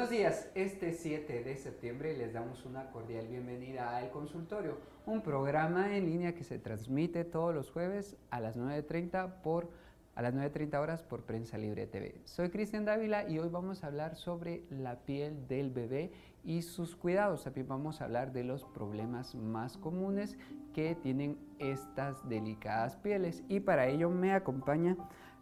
Buenos días, este 7 de septiembre les damos una cordial bienvenida a El Consultorio, un programa en línea que se transmite todos los jueves a las 9:30 horas por Prensa Libre TV. Soy Cristian Dávila y hoy vamos a hablar sobre la piel del bebé y sus cuidados. También vamos a hablar de los problemas más comunes que tienen estas delicadas pieles, y para ello me acompaña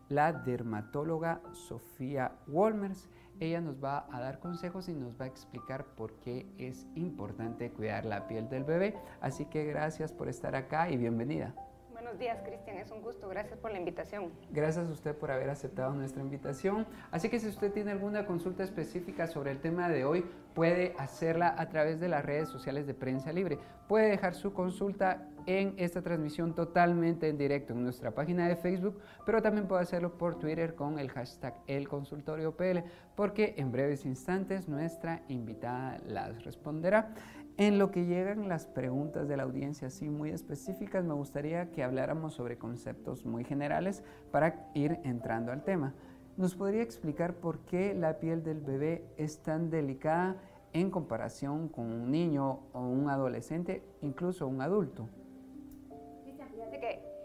la dermatóloga Sofía Wolmers. Ella nos va a dar consejos y nos va a explicar por qué es importante cuidar la piel del bebé. Así que gracias por estar acá y bienvenida. Buenos días, Cristian, es un gusto, gracias por la invitación. Gracias a usted por haber aceptado nuestra invitación. Así que si usted tiene alguna consulta específica sobre el tema de hoy, puede hacerla a través de las redes sociales de Prensa Libre. Puede dejar su consulta en esta transmisión totalmente en directo en nuestra página de Facebook, pero también puede hacerlo por Twitter con el hashtag ElConsultorioPL, porque en breves instantes nuestra invitada las responderá. En lo que llegan las preguntas de la audiencia así muy específicas, me gustaría que habláramos sobre conceptos muy generales para ir entrando al tema. ¿Nos podría explicar por qué la piel del bebé es tan delicada en comparación con un niño o un adolescente, incluso un adulto? Fíjate que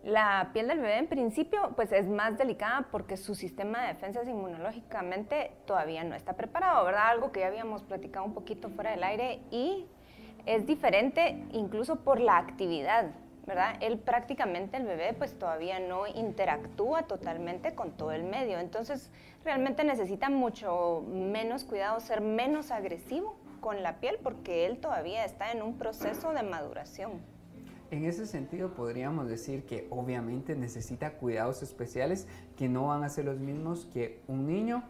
la piel del bebé en principio pues es más delicada porque su sistema de defensas inmunológicamente todavía no está preparado, ¿verdad? Algo que ya habíamos platicado un poquito fuera del aire, y es diferente incluso por la actividad, ¿verdad? El bebé pues todavía no interactúa totalmente con todo el medio, entonces realmente necesita mucho menos cuidado, ser menos agresivo con la piel porque él todavía está en un proceso de maduración. En ese sentido podríamos decir que obviamente necesita cuidados especiales que no van a ser los mismos que un niño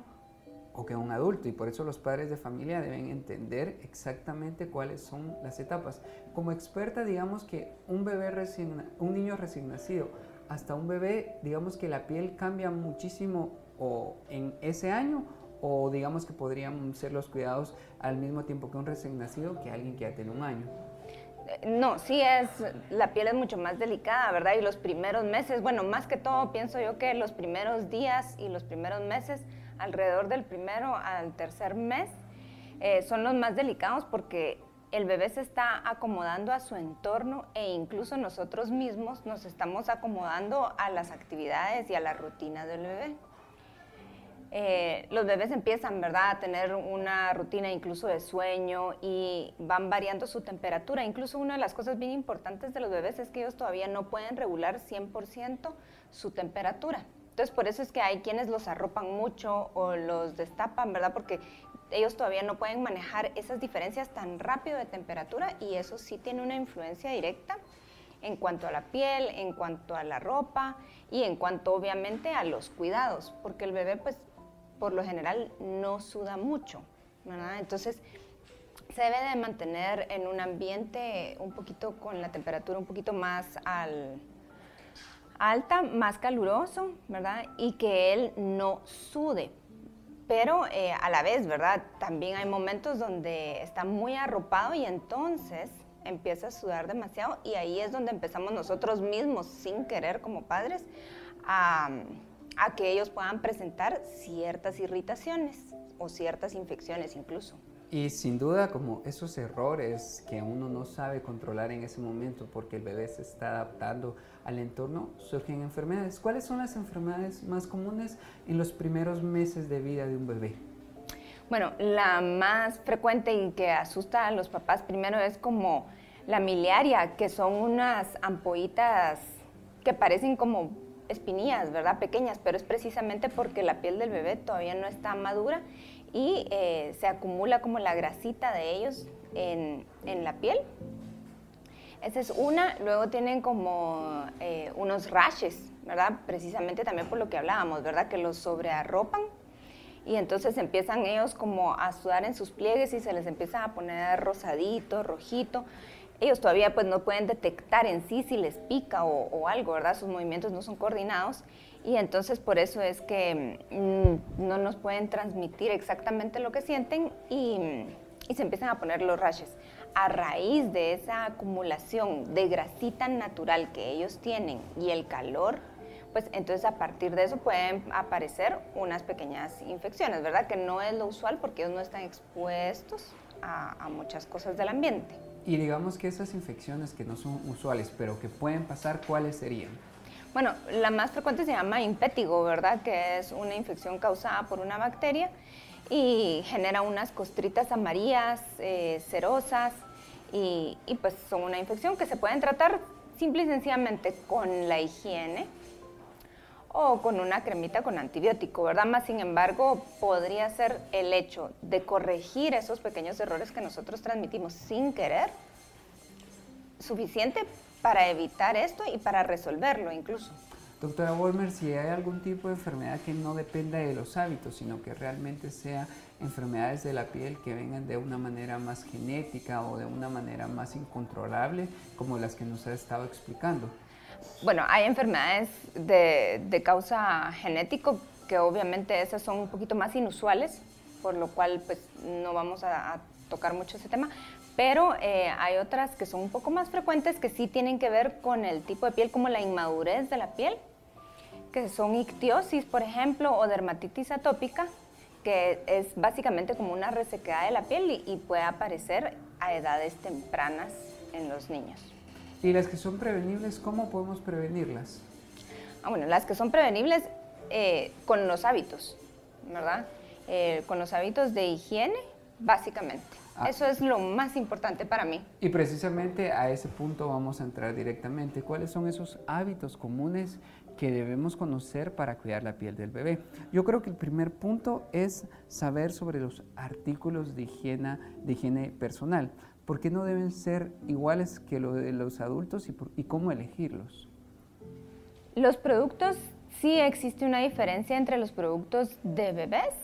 o que un adulto, y por eso los padres de familia deben entender exactamente cuáles son las etapas. Como experta, digamos que un niño recién nacido hasta un bebé, digamos que la piel cambia muchísimo o en ese año, o digamos que podrían ser los cuidados al mismo tiempo que un recién nacido que alguien que ya tiene un año. No, la piel es mucho más delicada, ¿verdad? Y los primeros meses, bueno, más que todo pienso yo que los primeros días y los primeros meses, alrededor del primero al tercer mes, son los más delicados porque el bebé se está acomodando a su entorno e incluso nosotros mismos nos estamos acomodando a las actividades y a la rutina del bebé. Los bebés empiezan, ¿verdad?, a tener una rutina incluso de sueño y van variando su temperatura. Incluso una de las cosas bien importantes de los bebés es que ellos todavía no pueden regular 100% su temperatura. Entonces, por eso es que hay quienes los arropan mucho o los destapan, ¿verdad?, porque ellos todavía no pueden manejar esas diferencias tan rápido de temperatura, y eso sí tiene una influencia directa en cuanto a la piel, en cuanto a la ropa y en cuanto obviamente a los cuidados, porque el bebé pues por lo general no suda mucho, ¿verdad? Entonces se debe de mantener en un ambiente un poquito con la temperatura un poquito más alta, más caluroso, ¿verdad? Y que él no sude. Pero a la vez, ¿verdad?, también hay momentos donde está muy arropado y entonces empieza a sudar demasiado, y ahí es donde empezamos nosotros mismos, sin querer como padres, a que ellos puedan presentar ciertas irritaciones o ciertas infecciones incluso. Y sin duda, como esos errores que uno no sabe controlar en ese momento porque el bebé se está adaptando al entorno, surgen enfermedades. ¿Cuáles son las enfermedades más comunes en los primeros meses de vida de un bebé? Bueno, la más frecuente y que asusta a los papás primero es como la miliaria, que son unas ampollitas que parecen como espinillas, ¿verdad?, pequeñas, pero es precisamente porque la piel del bebé todavía no está madura y se acumula como la grasita de ellos en la piel. Esa es una. Luego tienen como unos rashes, ¿verdad?, precisamente también por lo que hablábamos, ¿verdad?, que los sobrearropan, y entonces empiezan ellos como a sudar en sus pliegues y se les empieza a poner rosadito, rojito. Ellos todavía pues no pueden detectar en sí si les pica o algo, ¿verdad? Sus movimientos no son coordinados, y entonces por eso es que no nos pueden transmitir exactamente lo que sienten y se empiezan a poner los rashes. A raíz de esa acumulación de grasita natural que ellos tienen y el calor, pues entonces a partir de eso pueden aparecer unas pequeñas infecciones, ¿verdad? Que no es lo usual porque ellos no están expuestos a muchas cosas del ambiente. Y digamos que esas infecciones que no son usuales, pero que pueden pasar, ¿cuáles serían? Bueno, la más frecuente se llama impétigo, ¿verdad? Que es una infección causada por una bacteria y genera unas costritas amarillas, cerosas, y pues son una infección que se pueden tratar simple y sencillamente con la higiene o con una cremita con antibiótico, ¿verdad? Más sin embargo, podría ser el hecho de corregir esos pequeños errores que nosotros transmitimos sin querer suficiente para evitar esto y para resolverlo incluso. Doctora Vollmer, si hay algún tipo de enfermedad que no dependa de los hábitos, sino que realmente sea enfermedades de la piel que vengan de una manera más genética o de una manera más incontrolable, como las que nos ha estado explicando. Bueno, hay enfermedades de causa genético que obviamente esas son un poquito más inusuales, por lo cual pues no vamos a tocar mucho ese tema, pero hay otras que son un poco más frecuentes que sí tienen que ver con el tipo de piel, como la inmadurez de la piel, que son ictiosis, por ejemplo, o dermatitis atópica, que es básicamente como una resequedad de la piel y puede aparecer a edades tempranas en los niños. ¿Y las que son prevenibles, cómo podemos prevenirlas? Bueno, las que son prevenibles con los hábitos, ¿verdad? Con los hábitos de higiene, básicamente. Eso es lo más importante para mí. Y precisamente a ese punto vamos a entrar directamente. ¿Cuáles son esos hábitos comunes que debemos conocer para cuidar la piel del bebé? Yo creo que el primer punto es saber sobre los artículos de higiene personal. ¿Por qué no deben ser iguales que los de los adultos y cómo elegirlos? Los productos, sí existe una diferencia entre los productos de bebés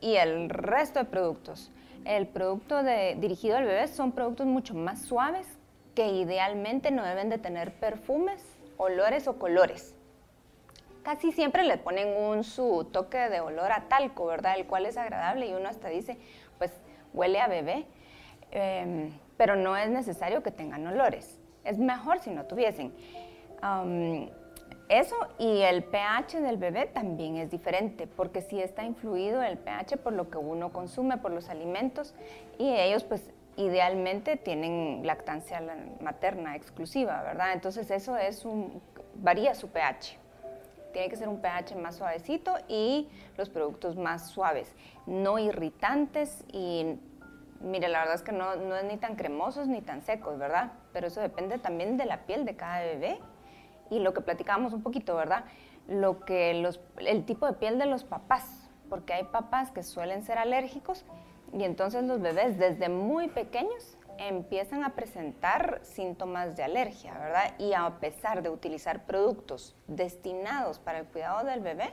y el resto de productos. El producto dirigido al bebé son productos mucho más suaves que idealmente no deben de tener perfumes, olores o colores. Casi siempre le ponen su toque de olor a talco, ¿verdad? El cual es agradable y uno hasta dice, pues huele a bebé. Pero no es necesario que tengan olores. Es mejor si no tuviesen. Eso y el pH del bebé también es diferente, porque sí está influido el pH por lo que uno consume, por los alimentos, y ellos pues idealmente tienen lactancia materna exclusiva, ¿verdad? Entonces eso varía su pH. Tiene que ser un pH más suavecito y los productos más suaves, no irritantes y mire, la verdad es que no es ni tan cremosos ni tan secos, ¿verdad? Pero eso depende también de la piel de cada bebé y lo que platicábamos un poquito, ¿verdad? El tipo de piel de los papás, porque hay papás que suelen ser alérgicos y entonces los bebés desde muy pequeños empiezan a presentar síntomas de alergia, ¿verdad? Y a pesar de utilizar productos destinados para el cuidado del bebé,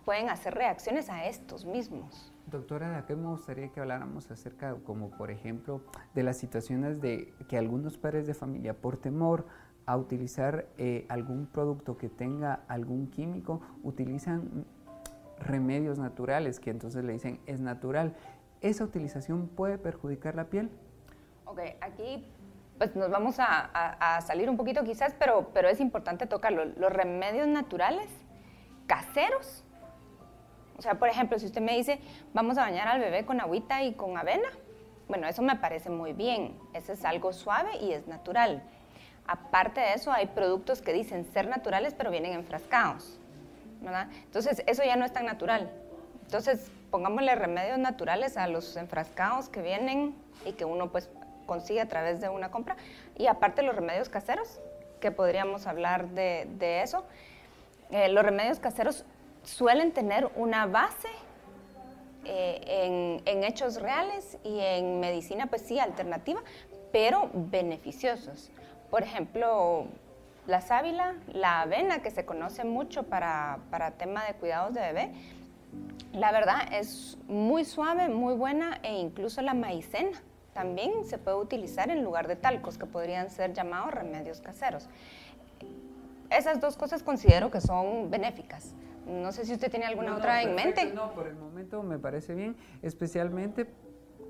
pueden hacer reacciones a estos mismos. Doctora, de acá me gustaría que habláramos acerca, como por ejemplo, de las situaciones de que algunos padres de familia, por temor a utilizar algún producto que tenga algún químico, utilizan remedios naturales, que entonces le dicen es natural. ¿Esa utilización puede perjudicar la piel? Ok, aquí pues nos vamos a salir un poquito quizás, pero es importante tocarlo. Los remedios naturales, caseros, o sea, por ejemplo, si usted me dice, vamos a bañar al bebé con agüita y con avena, bueno, eso me parece muy bien. Eso es algo suave y es natural. Aparte de eso, hay productos que dicen ser naturales, pero vienen enfrascados, ¿verdad? Entonces, eso ya no es tan natural. Entonces, pongámosle remedios naturales a los enfrascados que vienen y que uno pues consigue a través de una compra. Y aparte los remedios caseros, que podríamos hablar de eso. Los remedios caseros suelen tener una base en hechos reales y en medicina, pues sí, alternativa, pero beneficiosos. Por ejemplo, la sábila, la avena, que se conoce mucho para tema de cuidados de bebé, la verdad es muy suave, muy buena, e incluso la maicena también se puede utilizar en lugar de talcos, que podrían ser llamados remedios caseros. Esas dos cosas considero que son benéficas. No sé si usted tiene alguna otra en mente. No, por el momento me parece bien. Especialmente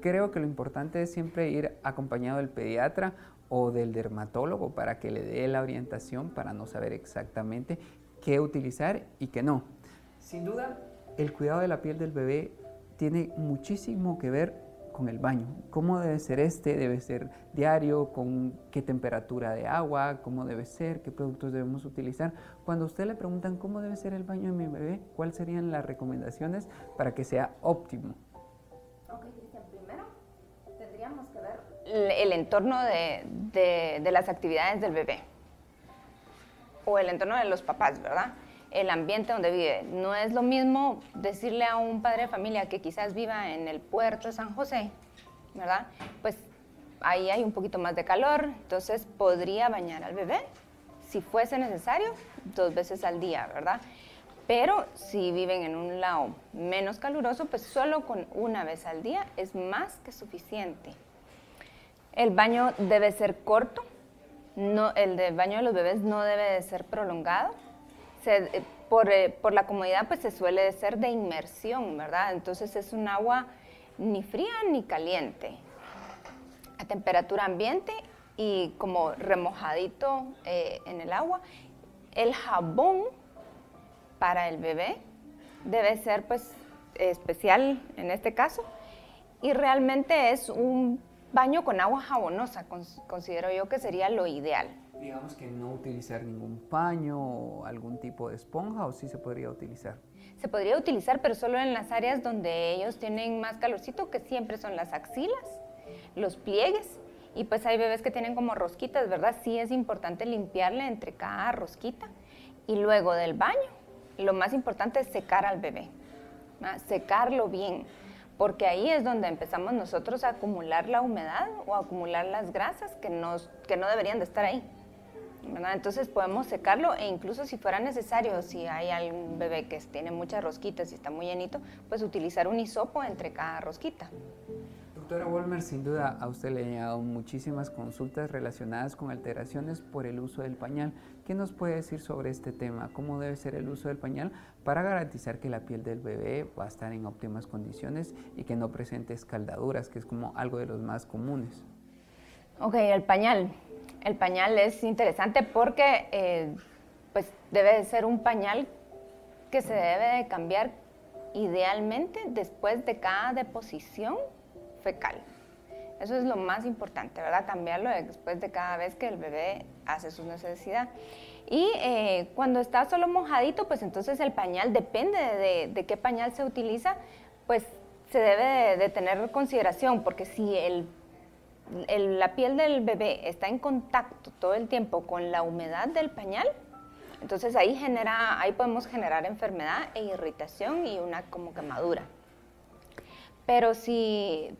creo que lo importante es siempre ir acompañado del pediatra o del dermatólogo para que le dé la orientación, para no saber exactamente qué utilizar y qué no. Sin duda, el cuidado de la piel del bebé tiene muchísimo que ver con el baño. ¿Cómo debe ser debe ser diario, con qué temperatura de agua, cómo debe ser, qué productos debemos utilizar. Cuando a usted le preguntan cómo debe ser el baño de mi bebé, ¿cuáles serían las recomendaciones para que sea óptimo? Ok, Cristian, primero tendríamos que ver el entorno de las actividades del bebé o el entorno de los papás, ¿verdad? El ambiente donde vive. No es lo mismo decirle a un padre de familia que quizás viva en el puerto de San José, ¿verdad? Pues ahí hay un poquito más de calor, entonces podría bañar al bebé, si fuese necesario, 2 veces al día, ¿verdad? Pero si viven en un lado menos caluroso, pues solo con 1 vez al día es más que suficiente. El baño debe ser corto, el baño de los bebés no debe de ser prolongado. Por la comodidad pues se suele ser de inmersión, ¿verdad? Entonces es un agua ni fría ni caliente, a temperatura ambiente y como remojadito en el agua. El jabón para el bebé debe ser pues especial en este caso y realmente es un baño con agua jabonosa, considero yo que sería lo ideal. Digamos que no utilizar ningún paño o algún tipo de esponja, ¿o sí se podría utilizar? Se podría utilizar, pero solo en las áreas donde ellos tienen más calorcito, que siempre son las axilas, los pliegues, y pues hay bebés que tienen como rosquitas, ¿verdad? Sí es importante limpiarle entre cada rosquita. Y luego del baño, lo más importante es secar al bebé, ¿verdad? Secarlo bien, porque ahí es donde empezamos nosotros a acumular la humedad o a acumular las grasas que no deberían de estar ahí, ¿verdad? Entonces podemos secarlo e incluso si fuera necesario, si hay algún bebé que tiene muchas rosquitas y está muy llenito, pues utilizar un hisopo entre cada rosquita. Doctora Vollmer, sin duda a usted le han llegado muchísimas consultas relacionadas con alteraciones por el uso del pañal. ¿Qué nos puede decir sobre este tema? ¿Cómo debe ser el uso del pañal para garantizar que la piel del bebé va a estar en óptimas condiciones y que no presente escaldaduras, que es como algo de los más comunes? Ok, el pañal. El pañal es interesante porque pues debe de ser un pañal que se debe de cambiar idealmente después de cada deposición fecal. Eso es lo más importante, ¿verdad? Cambiarlo después de cada vez que el bebé hace su necesidad. Y cuando está solo mojadito, pues entonces el pañal, depende de qué pañal se utiliza, pues se debe de tener consideración, porque si la piel del bebé está en contacto todo el tiempo con la humedad del pañal, entonces ahí podemos generar enfermedad e irritación y una como quemadura. Pero si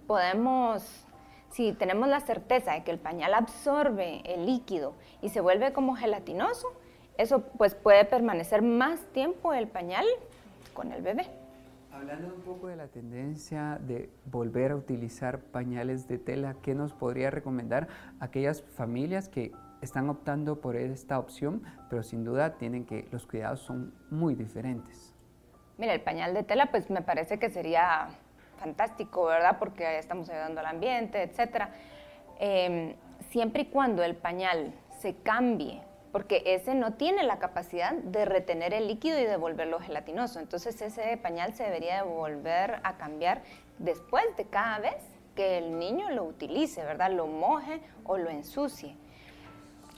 tenemos la certeza de que el pañal absorbe el líquido y se vuelve como gelatinoso, eso pues puede permanecer más tiempo el pañal con el bebé. Hablando un poco de la tendencia de volver a utilizar pañales de tela, ¿qué nos podría recomendar a aquellas familias que están optando por esta opción, pero sin duda los cuidados son muy diferentes? Mira, el pañal de tela pues me parece que sería fantástico, ¿verdad? Porque estamos ayudando al ambiente, etcétera. Siempre y cuando el pañal se cambie, porque ese no tiene la capacidad de retener el líquido y de volverlo gelatinoso. Entonces ese pañal se debería de volver a cambiar después de cada vez que el niño lo utilice, ¿verdad? Lo moje o lo ensucie.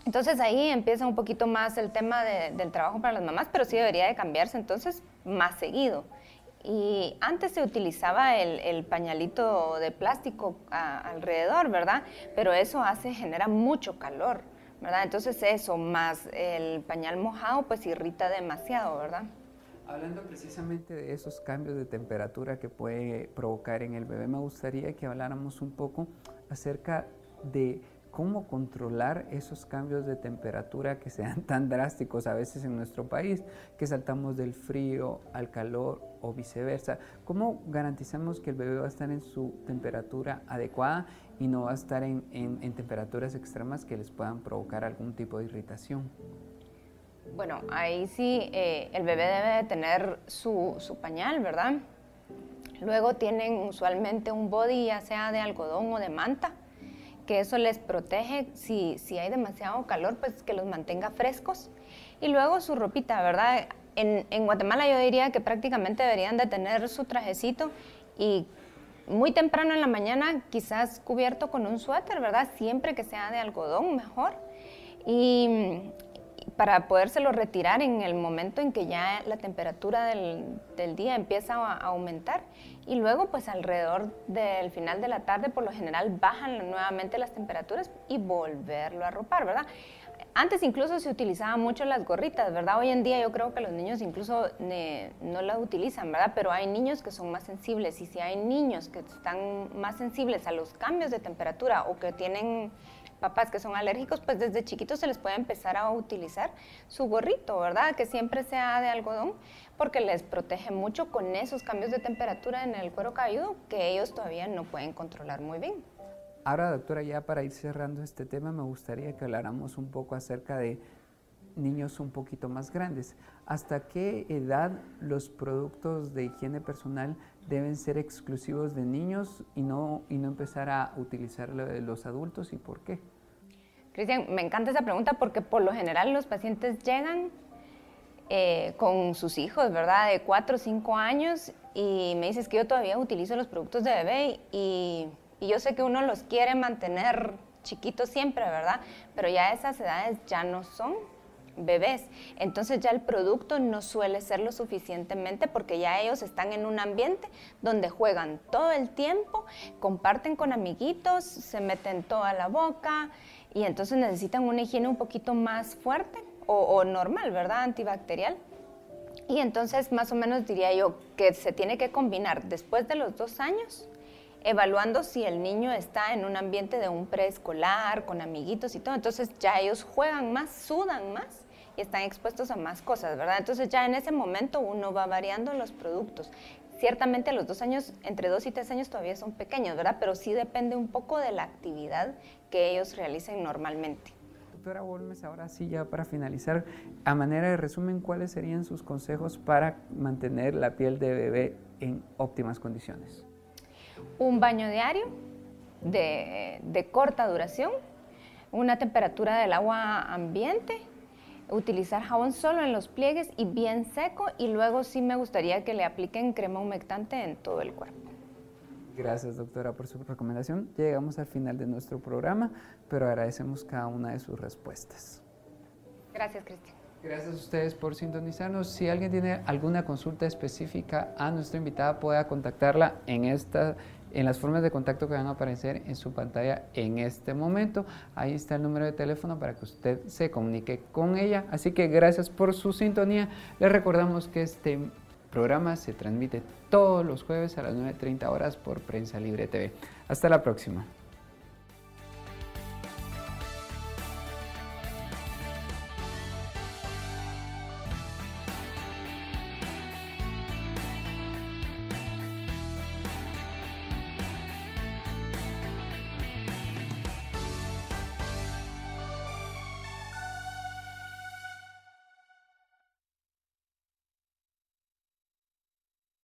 Entonces ahí empieza un poquito más el tema del trabajo para las mamás, pero sí debería de cambiarse entonces más seguido. Y antes se utilizaba el pañalito de plástico alrededor, ¿verdad? Pero eso genera mucho calor, ¿verdad? Entonces eso, más el pañal mojado, pues irrita demasiado, ¿verdad? Hablando precisamente de esos cambios de temperatura que puede provocar en el bebé, me gustaría que habláramos un poco acerca de cómo controlar esos cambios de temperatura que sean tan drásticos a veces en nuestro país, que saltamos del frío al calor o viceversa. ¿Cómo garantizamos que el bebé va a estar en su temperatura adecuada y no va a estar en temperaturas extremas que les puedan provocar algún tipo de irritación? Bueno, ahí sí el bebé debe de tener su pañal, ¿verdad? Luego tienen usualmente un body, ya sea de algodón o de manta, que eso les protege si hay demasiado calor, pues que los mantenga frescos. y luego su ropita, ¿verdad? En Guatemala yo diría que prácticamente deberían de tener su trajecito y muy temprano en la mañana quizás cubierto con un suéter, ¿verdad? Siempre que sea de algodón mejor. Y para podérselo retirar en el momento en que ya la temperatura del día empieza a aumentar, y luego pues alrededor del final de la tarde por lo general bajan nuevamente las temperaturas y volverlo a arropar, ¿verdad? Antes incluso se utilizaban mucho las gorritas, ¿verdad? Hoy en día yo creo que los niños incluso no las utilizan, ¿verdad? Pero hay niños que son más sensibles, y si hay niños que están más sensibles a los cambios de temperatura o que tienen papás que son alérgicos, pues desde chiquitos se les puede empezar a utilizar su gorrito, ¿verdad? Que siempre sea de algodón, porque les protege mucho con esos cambios de temperatura en el cuero cabelludo que ellos todavía no pueden controlar muy bien. Ahora, doctora, ya para ir cerrando este tema, me gustaría que habláramos un poco acerca de niños un poquito más grandes. ¿Hasta qué edad los productos de higiene personal deben ser exclusivos de niños y no empezar a utilizarlo de los adultos, y por qué? Cristian, me encanta esa pregunta porque por lo general los pacientes llegan con sus hijos, ¿verdad? De 4 o 5 años, y me dices que yo todavía utilizo los productos de bebé y yo sé que uno los quiere mantener chiquitos siempre, ¿verdad? Pero ya a esas edades ya no son bebés. Entonces ya el producto no suele ser lo suficientemente, porque ya ellos están en un ambiente donde juegan todo el tiempo, comparten con amiguitos, se meten toda la boca, y entonces necesitan una higiene un poquito más fuerte o normal, ¿verdad? Antibacterial. Y entonces más o menos diría yo que se tiene que combinar después de los 2 años, evaluando si el niño está en un ambiente de un preescolar, con amiguitos y todo. Entonces ya ellos juegan más, sudan más y están expuestos a más cosas, ¿verdad? Entonces ya en ese momento uno va variando los productos. Ciertamente a los 2 años, entre 2 y 3 años todavía son pequeños, ¿verdad? Pero sí depende un poco de la actividad que ellos realicen normalmente. Doctora Bolmes, ahora sí, ya para finalizar, a manera de resumen, ¿cuáles serían sus consejos para mantener la piel de bebé en óptimas condiciones? Un baño diario de corta duración, una temperatura del agua ambiente, utilizar jabón solo en los pliegues y bien seco, y luego sí me gustaría que le apliquen crema humectante en todo el cuerpo. Gracias, doctora, por su recomendación. Llegamos al final de nuestro programa, pero agradecemos cada una de sus respuestas. Gracias, Cristian. Gracias a ustedes por sintonizarnos. Si alguien tiene alguna consulta específica a nuestra invitada, pueda contactarla en las formas de contacto que van a aparecer en su pantalla en este momento. Ahí está el número de teléfono para que usted se comunique con ella. Así que gracias por su sintonía. Les recordamos que este programa se transmite todos los jueves a las 9:30 horas por Prensa Libre TV. Hasta la próxima.